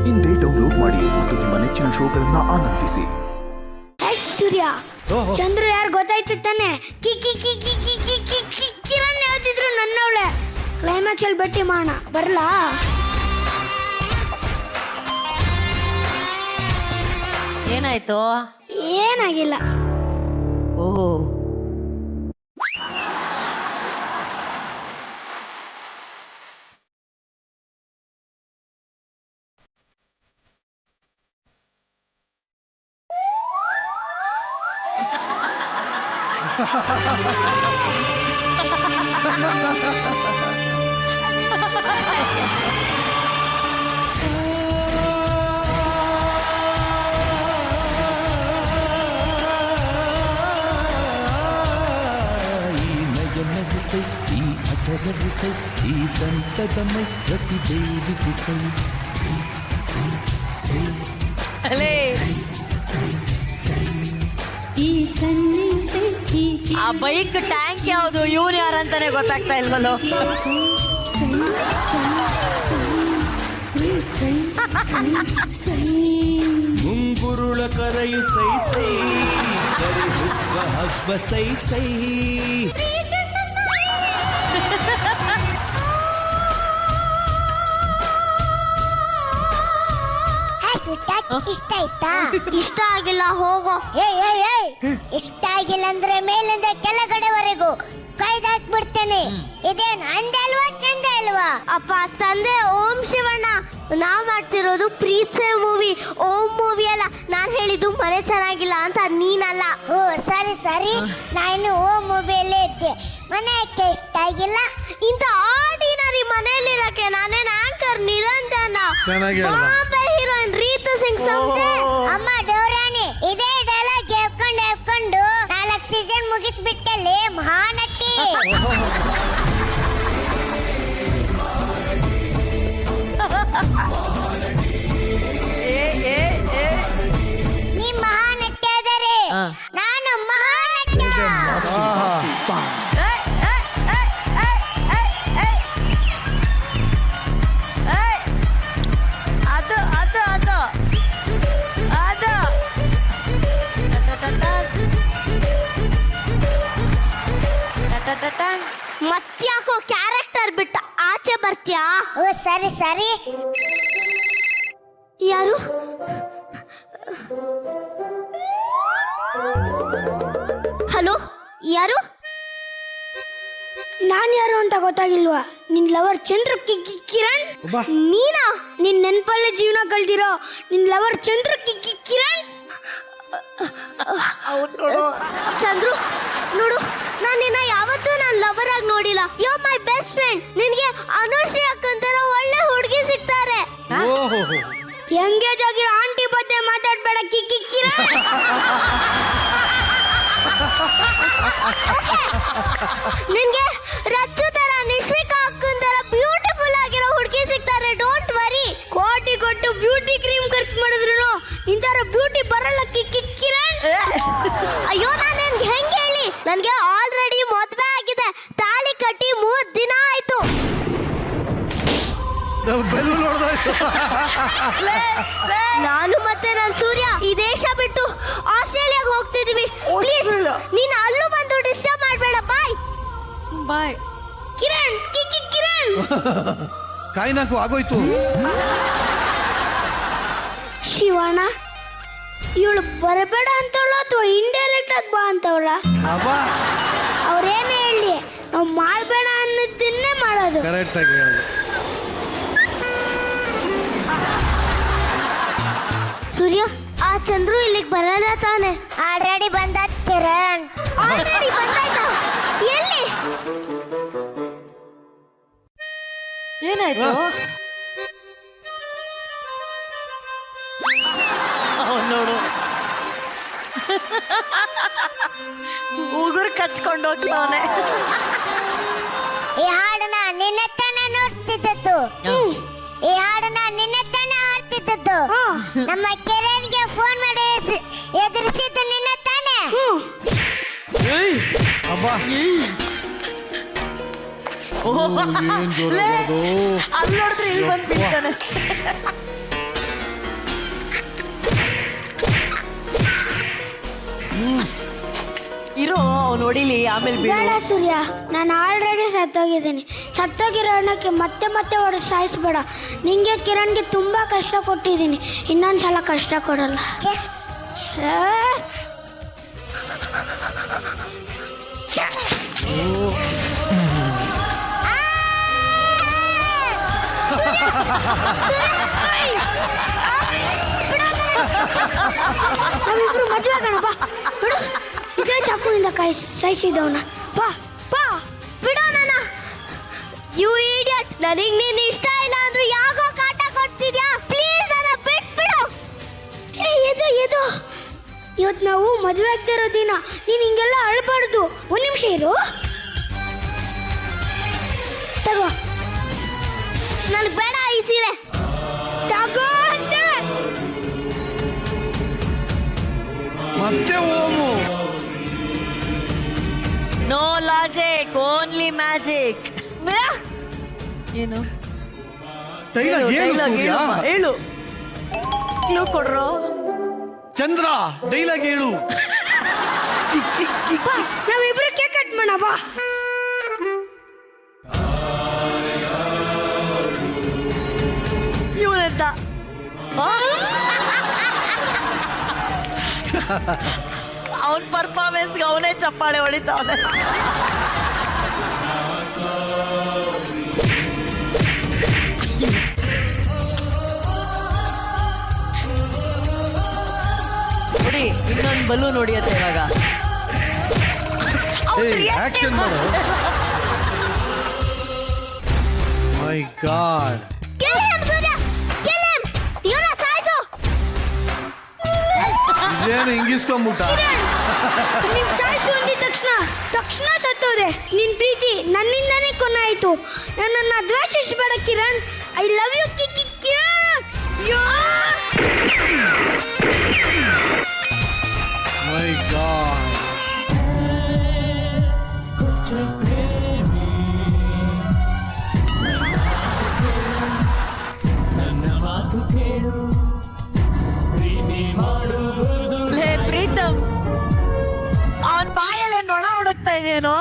ಇಂದೇ ಡೌನ್ಲೋಡ್ ಮಾಡಿ ಮತ್ತು ನಿಮ್ಮ ನೆಚ್ಚಿನ ಶೋಗಳನ್ನ ಆನಂದಿಸಿ. ಸೂರ್ಯ ಚಂದ್ರು ಯಾರು ಗೊತ್ತಾಯ್ತು ತಾನೆ? ಕಿರಣ್ ಹೇಳ್ತಿದ್ರು ನನ್ನವಳೆ. ಕ್ಲೈಮ್ಯಾಕ್ಸ್ ಅಲ್ಲಿ ಭೇಟಿ ಮಾಡೋಣ, ಬರ್ಲಾ? ಏನಾಯ್ತು? ಏನಾಗಿಲ್ಲ. ಓಹೋ, ನಗನಗಿಸೈ ಈ ಅಗರವಿಸೈ ಈ ದಂತದ ಮೈ ಪ್ರತಿದೇವಿಗಿಸೈ ಸೈ ಸೈ ಸೈ ಅಲೇ ಈ ಸನ್ನಿಸೆ ಆ ಬೈಕ್ ಟ್ಯಾಂಕ್ ಯಾವುದು, ಇವ್ರು ಯಾರಂತಾನೆ ಗೊತ್ತಾಗ್ತಾ ಇಲ್ವಲ್ಲೋ. ಮುಂಗುರುಳ ಕರೆಯು ಸೈ ಸೈ ಕರಿ ಹುಬ್ಬ ಹಬ್ಬ ಸೈ ಸೈ. ಇಷ್ಟ ಆಯ್ತಾ? ಇಷ್ಟ ಆಗಿಲ್ಲ, ಹೋಗೋ. ಇಷ್ಟ ಆಗಿಲ್ಲ ಅಂದ್ರೆ ಮೇಲಿಂದ ಕೆಳಗಡೆವರೆಗೂ ಕೈದಾಕ್ಬಿಡ್ತೇನೆ. ಇದೇನು ಅಂದೆ ಅಲ್ವಾ, ಚಂದ ಅಲ್ವಾ? ಅಪ್ಪ ತಂದೆ, ಓಂ ಶಿವಣ್ಣ, ನಾವ್ ಮಾಡ್ತಿರೋದು ಪ್ರೀತಿ ಮೂವಿ, ಓಂ ಮೂವಿ ಅಲ್ಲ. ನಾನ್ ಹೇಳಿದ್ದು ಮನೆ ಚೆನ್ನಾಗಿಲ್ಲ ಅಂತ, ನೀನಲ್ಲ. ಓ ಸರಿ ಸರಿ, ನಾನು ಓಂ ಮೂವಿಯಲ್ಲೇ ಇದ್ದೆ. ಮನೆ ಯಾಕೆ ಇಷ್ಟ ಆಗಿಲ್ಲ? ಇಂಥ ಆರ್ಡಿನರಿ ಮನೆಯಲ್ಲಿರಕ್ಕೆ ನಾನೇನ್ ಆಂಕರ್ ನಿರಂಜನ, ಬಾಂಬೆ ಹೀರೋಯಿನ್ ರೀತು ಸಿಂಗ್ ಸಂತೆ, ಅಮ್ಮ ಡೋರಾಣಿ. ಇದೇ ಡೈಲಾಗ್ ಹೇಳ್ಕೊಂಡು 4 ಸೀಸನ್ ಮುಗಿಸ್ಬಿಟ್ಟಲ್ಲಿ ಮಹಾನಟಿ. ನೀ ಮಹಾನಟಿ ಆದರೆ ನಾನು ಮಹಾನಟ. ಮತ್ತ್ಯಾಕೋ ಕ್ಯಾರೆಕ್ಟರ್ ಬಿಟ್ಟು ಆಚೆ ಬರ್ತೀಯಾ? ಓ ಸರಿ ಸರಿ. ಯಾರು? ಹಲೋ, ಯಾರು? ನಾನ್ ಯಾರು ಅಂತ ಗೊತ್ತಾಗಿಲ್ವಾ? ನಿನ್ ಲವರ್ ಚಂದ್ರ ಕಿರಣ್. ನೀನಾ? ನಿನ್ ನೆನ್ಪಲ್ಲೇ ಜೀವನ ಕಳ್ದಿರೋ ನಿನ್ ಲವರ್ ಚಂದ್ರ ಕಿರಣ್. ಚಂದ್ರು ನೋಡು, ನಾನು ನಿನ್ನ ಯಾವತ್ತೂ ನನ್ನ ಲವರ್ ಆಗಿ ನೋಡಿಲ್ಲ. You are my best friend. ನಿನ್ಗೆ ಅನುಶ್ರೀ ಅಕ್ಕಂತರ ಒಳ್ಳೆ ಹುಡುಗಿ ಸಿಗ್ತಾರೆ. ಎಂಗೇಜ್ ಆಗಿರೋ ಆಂಟಿ ಬಗ್ಗೆ ಮಾತಾಡ್ಬೇಡ ಕಿರಣ್. ನಿನ್ಗೆ ರಚ್ಚು ತರ, ನಿಶ್ವಿಕಾ ಅಕ್ಕನ್ ತರ ಬ್ಯೂಟಿಫುಲ್ ಆಗಿರೋ ಹುಡುಗಿ ಸಿಗ್ತಾರೆ. Don't worry. ಕೋಟಿ ಕೊಟ್ಟು ಬ್ಯೂಟಿ ಕ್ರೀಮ್ ಖರ್ಚು ಮಾಡಿದ್ರು ಇಂತರ ಬ್ಯೂಟಿ ಬರಲ್ಲ ಕಿರಣ್. ಅಯ್ಯೋ, ನಾನು ಹೆಂಗೆ ಹೇಳಿ? ನನ್ಗೆ ಆಲ್ರೆಡಿ ಮದ್ವೆ ಆಗಿದೆ. ತಾಳಿ ಕಟ್ಟಿ 3 ದಿನ ಆಯ್ತು. ನಾನು ಮತ್ತೆ ನನ್ನ ಸೂರ್ಯ ಈ ದೇಶ ಬಿಟ್ಟು ಆಸ್ಟ್ರೇಲಿಯಾಗ ಹೋಗ್ತಿದೀವಿ. ಪ್ಲೀಸ್ ನೀನು ಅಲ್ಲೂ ಬಂದು ಡಿಸ್ಟರ್ಬ್ ಮಾಡಬೇಡ. ಬಾಯ್ ಬಾಯ್ ಕಿರಣ್. ಕಿರಣ್ ಕಾಯ್ನಾಕು ಆಗೋಯ್ತು. ಶಿವಣ್ಣ, ಇವಳು ಬರಬೇಡ ಅಂತವಳ ಅಥವಾ ಇಂಡೈರೆಕ್ಟ್ ಆಗಿ ಬಾ ಅಂತವಳ? ಅವ್ರೇನೇ ಹೇಳಿ, ನಾವು ಮಾಡಬೇಡ ಅನ್ನೋದನ್ನೇ ಮಾಡೋದು. ಕರೆಕ್ಟ್ ಆಗಿ ಹೇಳಿ. ಸೂರ್ಯ, ಆ ಚಂದ್ರು ಇಲ್ಲಿಗೆ ಬರಲ್ಲ ತಾನೆ? ಆಲ್ರೆಡಿ ಬಂದ ಕಿರಣ್. ಆಲ್ರೆಡಿ ಬಂದಾಯ್ತಾ? ಎಲ್ಲಿ? ಏನಾಯ್ತು? ನೋಡು, ಉಗುರು ಕಚ್ಕೊಂಡು ಹೋಗ್ತಾವನೆ. ಈ ಹಾಡನ್ನ ನಿನ್ನೆ ತಾನೇ ನೋಡ್ತಿದ್ದದ್ದು. ಈ ಹಾಡನ್ನ ನಿನ್ನೆ ತಾನೇ ಹಾಡ್ತಿದ್ದದ್ದು. ನಮ್ಮ ಕಿರಣ್ಗೆ ಫೋನ್ ಮಾಡಿ ಎದುರಿಸಿದ್ದು ನಿನ್ನೆ ತಾನೇ. ಅಲ್ಲಿ ನೋಡಿದ್ರೆ ಇಲ್ಲಿ ಬಂದು ಬಿಡ್ತಾನೆ. ಅವ್ನು ಹೊಡಿಲಿ ಆಮೇಲೆ ಬೇಡ ಬಿಡು. ಸೂರ್ಯ, ನಾನು ಆಲ್ರೆಡಿ ಸತ್ತೋಗಿದ್ದೀನಿ. ಸತ್ತೋಗಿರೋ ಹಣಕ್ಕೆ ಮತ್ತೆ ಮತ್ತೆ ಹೊಡೆದು ಸಾಯಿಸ್ಬೇಡ. ನಿಂಗೆ ಕಿರಣ್ಗೆ ತುಂಬಾ ಕಷ್ಟ ಕೊಟ್ಟಿದ್ದೀನಿ, ಇನ್ನೊಂದ್ಸಲ ಕಷ್ಟ ಕೊಡಲ್ಲ. ನಾವಿಬ್ರು ಮದುವೆ ಆಗೋಣ ಬಾ. ಬಿಡು, ಇದೇ ಚಾಕುವಿಂದ ಸಾಯಿಸಿದವನ. ಬಾ ಬಾ, ಬಿಡೋ ನನ್ನ. ಯು ಇಡಿಯಟ್, ನನಗೆ ನೀನು ಇಷ್ಟ ಇಲ್ಲ ಅಂದ್ರೆ ಯಾಕೋ ಕಾಟ ಕೊಡ್ತಿದ್ಯಾ? ಪ್ಲೀಸ್ ನನ್ನ ಬಿಟ್ಬಿಡು. ಎದು ಇವತ್ತು ನಾವು ಮದುವೆ ಆಗ್ತಿರೋ ದಿನ. ನೀನು ಹಿಂಗೆಲ್ಲ ಅಳಬಾರ್ದು. ಒಂದು ನಿಮಿಷ ಇರು. ತಗೋ, ನನಗೆ ಬೇಡ ಈ ಸೀರೆ. ತಗೋ ಅಂದೆ. ಮತ್ತೆ ಓಮು. No logic, only magic. ಏನು ಡೈಲಾಗ್ ಹೇಳು ಸೂರ್ಯ. ಹೇಳು, ಕ್ಲೂ ಕೊಡ್ರೋ. ಚಂದ್ರ ಡೈಲಾಗ್ ಹೇಳು. ಬಾ, ನಾವಿಬ್ರು ಕೇಕ್ ಕಟ್ ಮಾಡೋಣ ಬಾ. ಇವನೆಂತ ಅವನ್ ಪರ್ಫಾರ್ಮೆನ್ಸ್ಗೆ ಅವನೇ ಚಪ್ಪಾಳೆ ಹೊಡಿತಾವನೆ. ನೋಡಿ, ಇನ್ನೊಂದು ಬಲೂನ್ ಹೊಡಿಯತ್ತೆ ಇವಾಗ. ಆಕ್ಷನ್ ಮಾಡು. ಮೈ ಗಾಡ್. ಇದೇನು ಹಿಂಗಿಸ್ಕೊಂಬಿಟ್ಟ. ನೀನ್ ಸಾಯಿಸು ಅಂದಿದ ತಕ್ಷಣ ಸತ್ತೋದೆ. ನಿನ್ ಪ್ರೀತಿ ನನ್ನಿಂದಾನೇ ಕೊನಾಯಿತು. ನನ್ನನ್ನ ದ್ವೇಷಿಸಬೇಡ Kiran. I love you Kiran. My God. ಲೇ ಪ್ರೀತಮ್, ಅವನ್ ಬಾಯಲ್ಲೇ ನೊಣ ಹುಡುಕ್ತಾ ಇದೆಯೇನೋ.